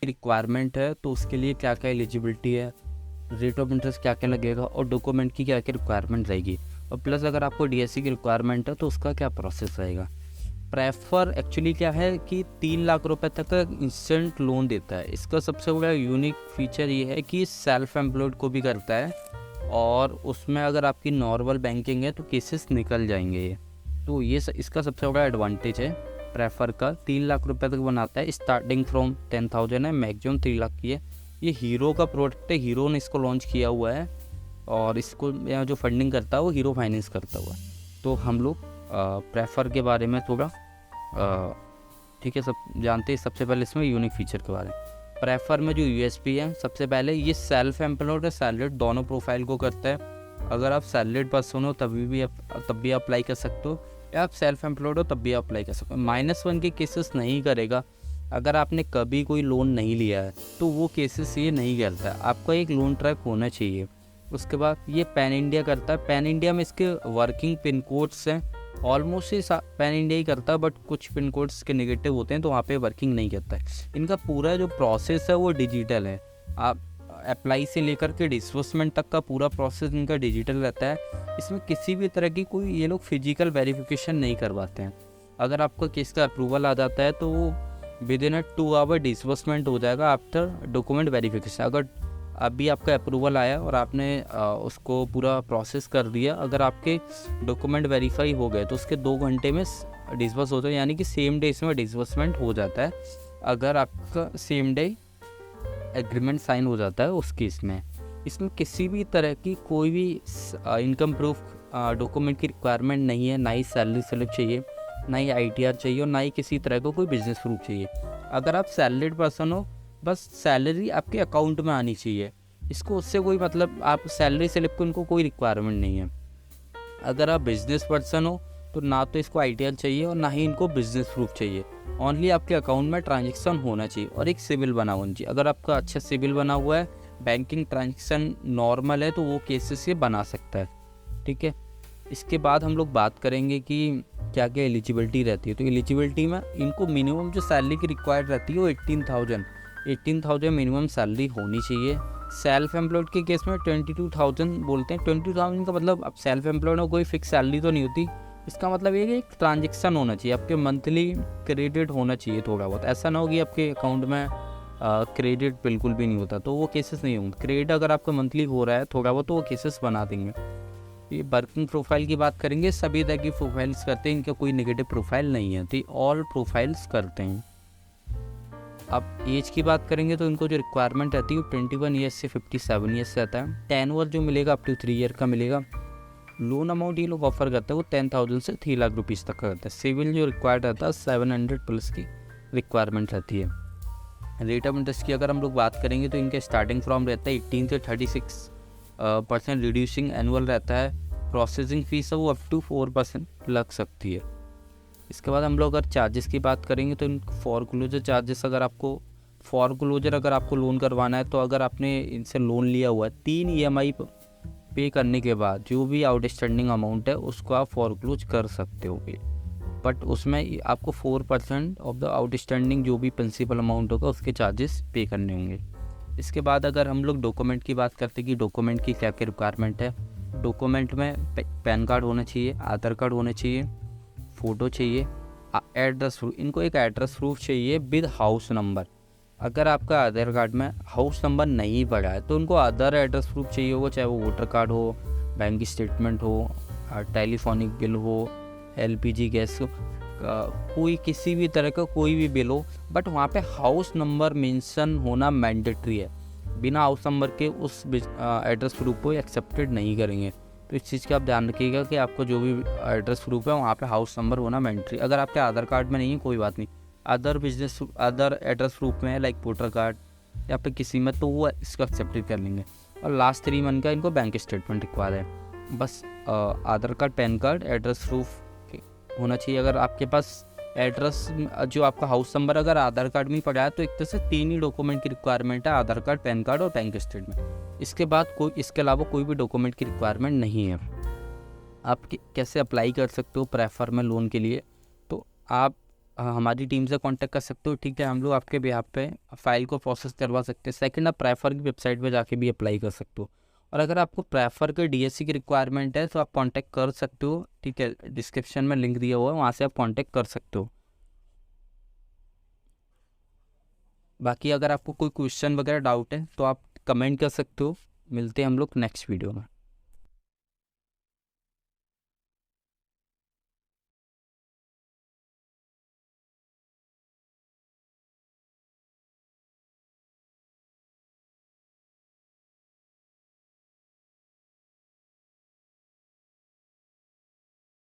Requirement है तो उसके लिए क्या क्या एलिजिबिलिटी है, रेट ऑफ इंटरेस्ट क्या क्या लगेगा और डॉक्यूमेंट की क्या क्या रिक्वायरमेंट रहेगी, और प्लस अगर आपको डीएससी की रिक्वायरमेंट है तो उसका क्या प्रोसेस रहेगा। प्रेफर एक्चुअली क्या है कि 3 लाख रुपए तक का इंस्टेंट लोन देता है। इसका सबसे बड़ा यूनिक फीचर ये है कि सेल्फ एम्प्लॉयड को भी करता है, और उसमें अगर आपकी नॉर्मल बैंकिंग है तो केसेस निकल जाएंगे ये। तो ये इसका सबसे बड़ा एडवांटेज है प्रेफर का। 3 लाख रुपए तक बनाता है, स्टार्टिंग फ्रॉम 10,000 है, मैक्सिमम 3 लाख की है। ये हीरो का प्रोडक्ट है, हीरो ने इसको लॉन्च किया हुआ है, और इसको जो फंडिंग करता है वो हीरो फाइनेंस करता हुआ है। तो हम लोग प्रेफर के बारे में थोड़ा ठीक है सब जानते हैं। सबसे पहले इसमें यूनिक फीचर के बारे में, प्रेफर में जो यूएसपी है, सबसे पहले ये सेल्फ एम्प्लॉयड और सैलरीड दोनों प्रोफाइल को करता है। अगर आप सैलरीड पर्सन हो तब भी अप्लाई कर सकते हो, या आप सेल्फ एम्प्लॉयड हो तब भी अप्लाई कर सकते हो। -1 के केसेस नहीं करेगा। अगर आपने कभी कोई लोन नहीं लिया है तो वो केसेस ये नहीं करता है। आपका एक लोन ट्रैक होना चाहिए। उसके बाद ये पैन इंडिया करता है। पैन इंडिया में इसके वर्किंग पिन कोड्स हैं, ऑलमोस्ट ये पैन इंडिया ही करता है, बट कुछ पिन कोड्स के नेगेटिव होते हैं तो वहाँ पे वर्किंग नहीं करता है। इनका पूरा जो प्रोसेस है वो डिजिटल है। आप अप्लाई से लेकर के डिस्बर्समेंट तक का पूरा प्रोसेस इनका डिजिटल रहता है। इसमें किसी भी तरह की कोई ये लोग फिजिकल वेरिफिकेशन नहीं करवाते हैं। अगर आपका केस का अप्रूवल आ जाता है तो वो विद इन 2 आवर डिस्बर्समेंट हो जाएगा आफ्टर डॉक्यूमेंट वेरिफिकेशन। अगर अभी आपका अप्रूवल आया और आपने उसको पूरा प्रोसेस कर दिया, अगर आपके डॉक्यूमेंट वेरीफाई हो गए तो उसके 2 घंटे में डिस्बर्स होता है, यानी कि सेम डे इसमें डिस्बर्समेंट हो जाता है। अगर आपका सेम डे एग्रीमेंट साइन हो जाता है उस केस में। इसमें किसी भी तरह की कोई भी इनकम प्रूफ डॉक्यूमेंट की रिक्वायरमेंट नहीं है, ना ही सैलरी स्लिप चाहिए, ना ही ITR चाहिए, और ना ही किसी तरह का कोई बिजनेस प्रूफ चाहिए। अगर आप सैलरीड पर्सन हो, बस सैलरी आपके अकाउंट में आनी चाहिए। इसको उससे कोई मतलब, आप सैलरी स्लिप को इनको कोई रिक्वायरमेंट नहीं है। अगर आप बिजनेस पर्सन हो तो ना तो इसको ITR चाहिए और ना ही इनको बिजनेस प्रूफ चाहिए। ओनली आपके अकाउंट में ट्रांजेक्शन होना चाहिए और एक सिविल बना होना चाहिए। अगर आपका अच्छा सिविल बना हुआ है, बैंकिंग ट्रांजेक्शन नॉर्मल है, तो वो केसेस ये बना सकता है। ठीक है, इसके बाद हम लोग बात करेंगे कि क्या क्या एलिजिबिलिटी रहती है। तो एलिजिबिलिटी में इनको मिनिमम जो सैलरी की रिक्वायर्ड रहती है वो 18,000 मिनिमम सैलरी होनी चाहिए। सेल्फ एम्प्लॉयड के केस में 22,000 बोलते हैं। 22,000 का मतलब, अब सेल्फ एम्प्लॉयड में कोई फिक्स सैलरी तो नहीं होती। इसका मतलब ये कि एक ट्रांजेक्शन होना चाहिए, आपके मंथली क्रेडिट होना चाहिए थोड़ा बहुत। ऐसा ना हो कि आपके अकाउंट में क्रेडिट बिल्कुल भी नहीं होता, तो वो केसेस नहीं होंगे। क्रेडिट अगर आपका मंथली हो रहा है थोड़ा बहुत तो वो केसेस बना देंगे। ये वर्किंग प्रोफाइल की बात करेंगे, सभी तरह की प्रोफाइल्स करते हैं, इनका कोई नेगेटिव प्रोफाइल नहीं है, तो ऑल प्रोफाइल्स करते हैं। अब एज की बात करेंगे तो इनको जो रिक्वायरमेंट रहती है वो 21 ईयर्स से 57 ईयर्स से आता है। टेनवर जो मिलेगा अप टू 3 ईयर का मिलेगा। लोन अमाउंट ये लोग ऑफर करते हैं वो 10,000 से 3 लाख रुपीज़ तक का करता है। सिविल जो रिक्वायर्ड रहता है 700 प्लस की रिक्वायरमेंट रहती है। रेट ऑफ इंटरेस्ट की अगर हम लोग बात करेंगे तो इनके स्टार्टिंग फ्रॉम रहता है 18 से 36% रिड्यूसिंग एनुअल रहता है। प्रोसेसिंग फीस है वो अप टू 4% लग सकती है। इसके बाद हम लोग अगर चार्जेस की बात करेंगे तो इन फॉरक्लोजर चार्जेस, अगर आपको लोन करवाना है, तो अगर आपने इनसे लोन लिया हुआ है 3 EMI पे करने के बाद जो भी आउटस्टैंडिंग अमाउंट है उसको आप फॉरक्लोज कर सकते हो। बट उसमें आपको 4% ऑफ द आउटस्टैंडिंग जो भी प्रिंसिपल अमाउंट होगा उसके चार्जेस पे करने होंगे। इसके बाद अगर हम लोग डॉक्यूमेंट की बात करते हैं कि डॉक्यूमेंट की क्या क्या रिक्वायरमेंट है। डॉक्यूमेंट में पैन कार्ड होना चाहिए, आधार कार्ड होना चाहिए, फ़ोटो चाहिए, एड्रेस प्रूफ। इनको एक एड्रेस प्रूफ चाहिए विद हाउस नंबर। अगर आपका आधार कार्ड में हाउस नंबर नहीं पड़ा है तो उनको अदर एड्रेस प्रूफ चाहिए होगा, चाहे वो वोटर कार्ड हो, बैंक स्टेटमेंट हो, टेलीफोनिक बिल हो, LPG गैस हो, कोई किसी भी तरह का कोई भी बिल हो, बट वहाँ पे हाउस नंबर मेंशन होना मैंडेटरी है। बिना हाउस नंबर के उस एड्रेस प्रूफ को एक्सेप्टेड नहीं करेंगे। तो इस चीज़ का आप ध्यान रखिएगा कि आपको जो भी एड्रेस प्रूफ है वहाँ पे हाउस नंबर होना मैंडेटरी। अगर आपके आधार कार्ड में नहीं है कोई बात नहीं, अदर एड्रेस प्रूफ में है लाइक वोटर कार्ड या फिर किसी में, तो वो इसको एक्सेप्टेड कर लेंगे। और लास्ट 3 मंथ का इनको बैंक स्टेटमेंट रिक्वायर है। बस Aadhaar card, PAN card, address proof होना चाहिए। अगर आपके पास एड्रेस जो आपका हाउस नंबर अगर आधार कार्ड में पड़ा है तो एक तरह से 3 ही डॉक्यूमेंट की रिक्वायरमेंट है, आधार कार्ड, पैन कार्ड और बैंक स्टेटमेंट। इसके बाद इसके अलावा कोई भी डॉक्यूमेंट की रिक्वायरमेंट नहीं है। आप कैसे अप्लाई कर सकते हो प्रेफर में लोन के लिए। तो आप हमारी टीम से कांटेक्ट कर सकते हो, ठीक है, हम लोग आपके बिहाफ पे फाइल को प्रोसेस करवा सकते हैं। सेकंड, आप प्रेफर की वेबसाइट पे जाके भी अप्लाई कर सकते हो। और अगर आपको प्रेफर के डीएससी की रिक्वायरमेंट है तो आप कांटेक्ट कर सकते हो, ठीक है, डिस्क्रिप्शन में लिंक दिया हुआ है, वहाँ से आप कांटेक्ट कर सकते हो। बाकी अगर आपको कोई क्वेश्चन वगैरह डाउट है तो आप कमेंट कर सकते हो। मिलते हैं हम लोग नेक्स्ट वीडियो में।